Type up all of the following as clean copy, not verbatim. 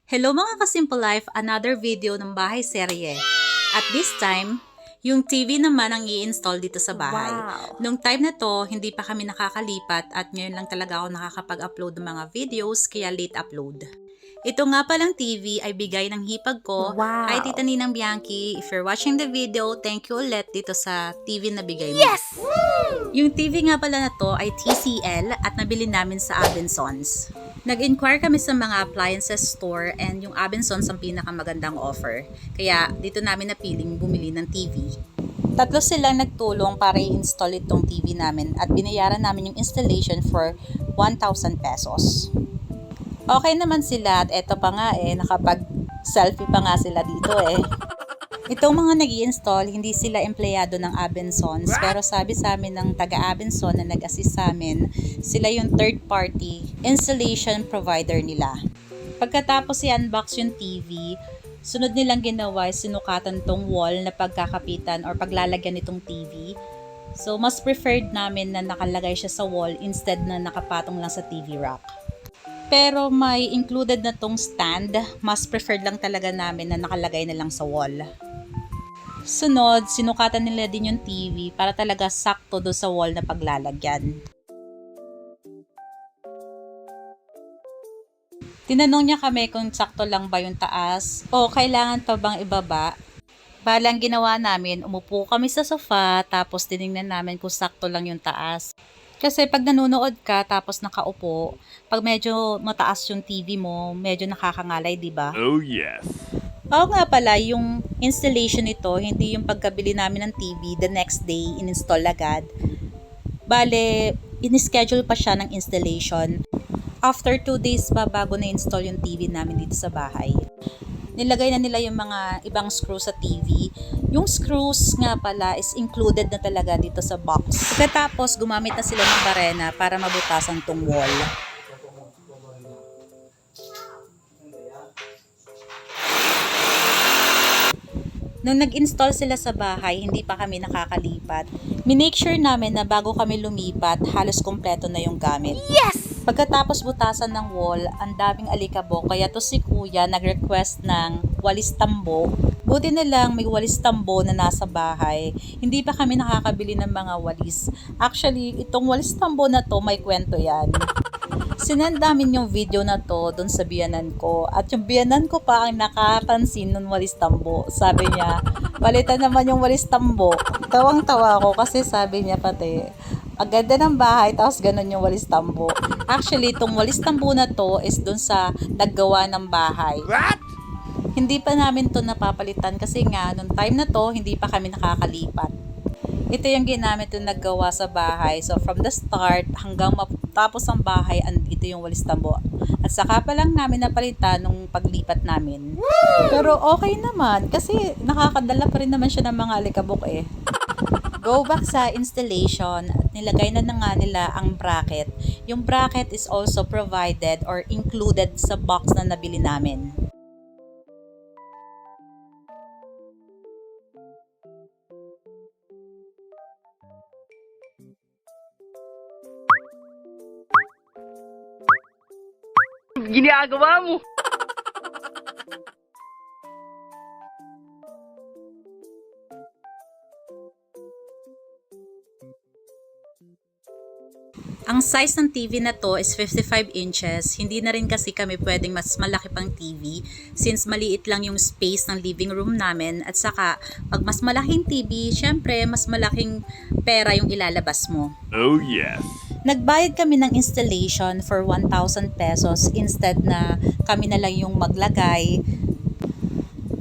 Hello mga ka-Simple Life, another video ng bahay serye. At this time, yung TV naman ang i-install dito sa bahay. Wow. Nung time na to, hindi pa kami nakakalipat at ngayon lang talaga ako nakakapag-upload ng mga videos kaya late upload. Ito nga palang TV ay bigay ng hipag ko. Wow. Hi Tita Ninang Bianchi, if you're watching the video, thank you ulit dito sa TV na bigay mo. Yes! Yung TV nga pala na to ay TCL at nabili namin sa Abençons. Nag-inquire kami sa mga appliances store and yung Abençons ang pinakamagandang offer. Kaya dito namin napiling bumili ng TV. Tatlo silang nagtulong para i-install itong TV namin at binayaran namin yung installation for 1,000 pesos. Okay naman sila at eto pa nga nakapag-selfie pa nga sila dito Itong mga nag-i-install, hindi sila empleyado ng Abençons, pero sabi sa amin ng taga-Abençon na nag-assist sa amin, sila yung third-party installation provider nila. Pagkatapos i-unbox yung TV, sunod nilang ginawa sinukatan tong wall na pagkakapitan or paglalagyan nitong TV. So, mas preferred namin na nakalagay siya sa wall instead na nakapatong lang sa TV rack. Pero may included na tong stand, mas preferred lang talaga namin na nakalagay na lang sa wall. Sunod, sinukatan nila din yung TV para talaga sakto do sa wall na paglalagyan. Tinanong niya kami kung sakto lang ba yung taas o kailangan pa bang ibaba. Balang ginawa namin, umupo kami sa sofa tapos tinignan namin kung sakto lang yung taas. Kasi pag nanonood ka tapos nakaupo, pag medyo mataas yung TV mo, medyo nakakangalay, di ba? Oh yes. Oo nga pala, yung installation nito, hindi yung pagkabili namin ng TV, the next day, in-install agad. Bale, in-schedule pa siya ng installation. After 2 days pa bago na-install yung TV namin dito sa bahay. Nilagay na nila yung mga ibang screws sa TV. Yung screws nga pala is included na talaga dito sa box. Pagkatapos, gumamit na sila ng barena para mabutasan tong wall. Nung nag-install sila sa bahay, hindi pa kami nakakalipat. Minake sure namin na bago kami lumipat, halos kompleto na yung gamit. Yes! Pagkatapos butasan ng wall, ang daming alikabok, kaya to si kuya nag-request ng walis tambo. Buti na lang may walis tambo na nasa bahay. Hindi pa kami nakakabili ng mga walis. Actually, itong walis tambo na to, may kwento yan. Sinend namin yung video na to doon sa biyanan ko. At yung biyanan ko pa ang nakapansin ng walis tambo. Sabi niya, palitan naman yung walis tambo. Tawang-tawa ako kasi sabi niya pati, ang ganda ng bahay, tapos ganun yung walis tambo. Actually, itong walis tambo na to is doon sa naggawa ng bahay. What? Hindi pa namin to napapalitan kasi nga, nung time na to, hindi pa kami nakakalipat. Ito yung ginamit yung naggawa sa bahay. So, from the start hanggang matapos ang bahay, ito yung walis tambo. At saka pa lang namin napalitan nung paglipat namin. Pero okay naman kasi nakakadala pa rin naman siya ng mga alikabok Go back sa installation at nilagay na nga nila ang bracket. Yung bracket is also provided or included sa box na nabili namin. Ginagawa mo! Ang size ng TV na to is 55 inches. Hindi na rin kasi kami pwedeng mas malaki pang TV since maliit lang yung space ng living room namin. At saka, pag mas malaking TV, syempre mas malaking pera yung ilalabas mo. Oh yes. Nagbayad kami ng installation for 1,000 pesos instead na kami na lang yung maglagay.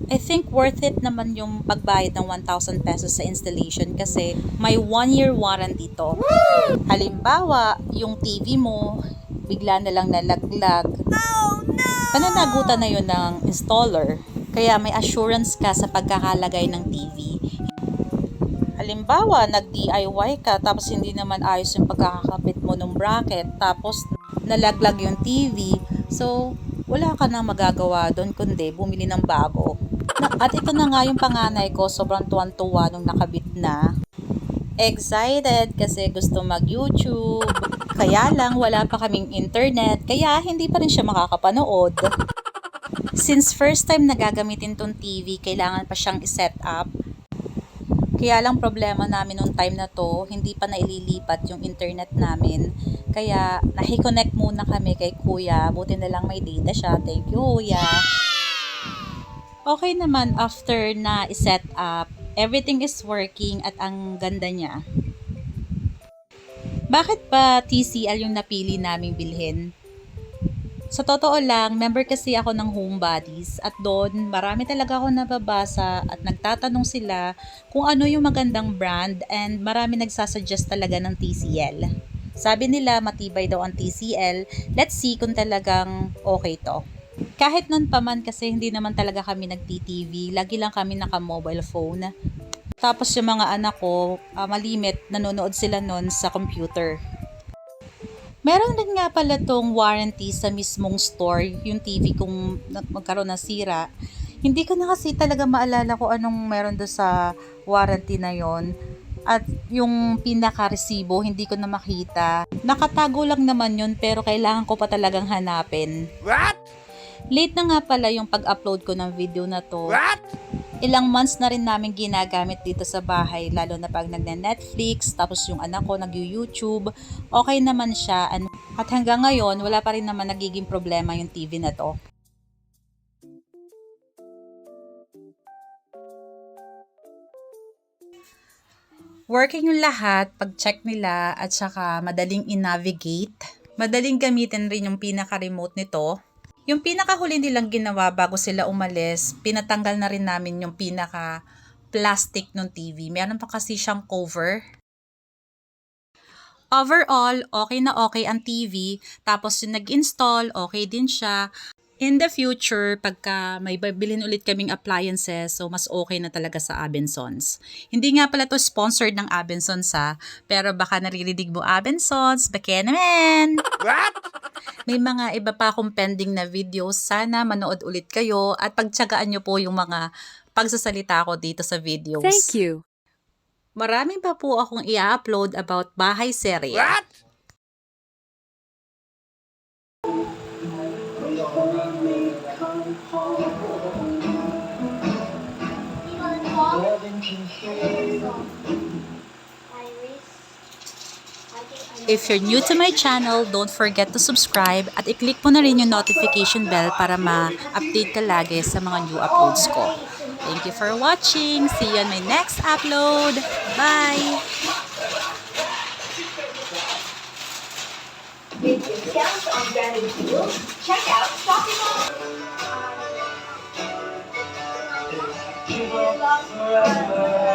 I think worth it naman yung pagbayad ng 1,000 pesos sa installation kasi may 1-year warranty to. Halimbawa, yung TV mo, bigla na lang nalaglag. Oh no! Pananagutan na yun ng installer. Kaya may assurance ka sa pagkakalagay ng TV. Halimbawa, nag-DIY ka tapos hindi naman ayos yung pagkakakabit mo ng bracket tapos nalaglag yung TV. So, wala ka nang magagawa doon kundi bumili ng bago. At ito na nga yung panganay ko, sobrang tuwan-tuwa nung nakabit na. Excited kasi gusto mag-YouTube. Kaya lang wala pa kaming internet, kaya hindi pa rin siya makakapanood. Since first time na gagamitin tong TV, kailangan pa siyang i-set up. Kaya lang problema namin nung time na to, hindi pa naililipat yung internet namin. Kaya nahi-connect muna kami kay kuya. Buti na lang may data siya. Thank you, kuya. Okay naman after na i-set up. Everything is working at ang ganda niya. Bakit ba TCL yung napili naming bilhin? Sa totoo lang, member kasi ako ng Home Buddies at doon marami talaga ako nababasa at nagtatanong sila kung ano yung magandang brand and marami nagsasuggest talaga ng TCL. Sabi nila matibay daw ang TCL, let's see kung talagang okay to. Kahit nun pa man kasi hindi naman talaga kami nag-TTV, lagi lang kami naka-mobile phone. Tapos yung mga anak ko, malimit, nanonood sila nun sa computer. Meron din nga pala tong warranty sa mismong store, yung TV kung magkaroon ng sira. Hindi ko na kasi talaga maalala kung anong meron doon sa warranty na yon. At yung pinaka-resibo, hindi ko na makita. Nakatago lang naman yun pero kailangan ko pa talagang hanapin. What? Late na nga pala yung pag-upload ko ng video na to. What? Ilang months na rin namin ginagamit dito sa bahay, lalo na pag nagne-Netflix, tapos yung anak ko nag-YouTube, okay naman siya. At hanggang ngayon, wala pa rin naman nagiging problema yung TV na to. Working yung lahat, pag-check nila, at saka madaling i-navigate. Madaling gamitin rin yung pinaka-remote nito. Yung pinakahuli nilang ginawa bago sila umalis, pinatanggal na rin namin yung pinaka-plastic ng TV. Meron pa kasi siyang cover. Overall, okay na okay ang TV. Tapos yung nag-install, okay din siya. In the future, pagka may bibilhin ulit kaming appliances, so mas okay na talaga sa Abençons. Hindi nga pala to sponsored ng Abençons pero baka naririnig mo Abençons, baka naman! What? May mga iba pa akong pending na videos. Sana manood ulit kayo at pagtiyagaan nyo po yung mga pagsasalita ko dito sa videos. Thank you. Marami pa po akong i-upload about bahay serye. What? If you're new to my channel, don't forget to subscribe at i-click mo na rin yung notification bell para ma-update ka lagi sa mga new uploads ko. Thank you for watching. See you on my next upload. Bye! With discounts on branded deals, check out Shopping Mall. Give up forever.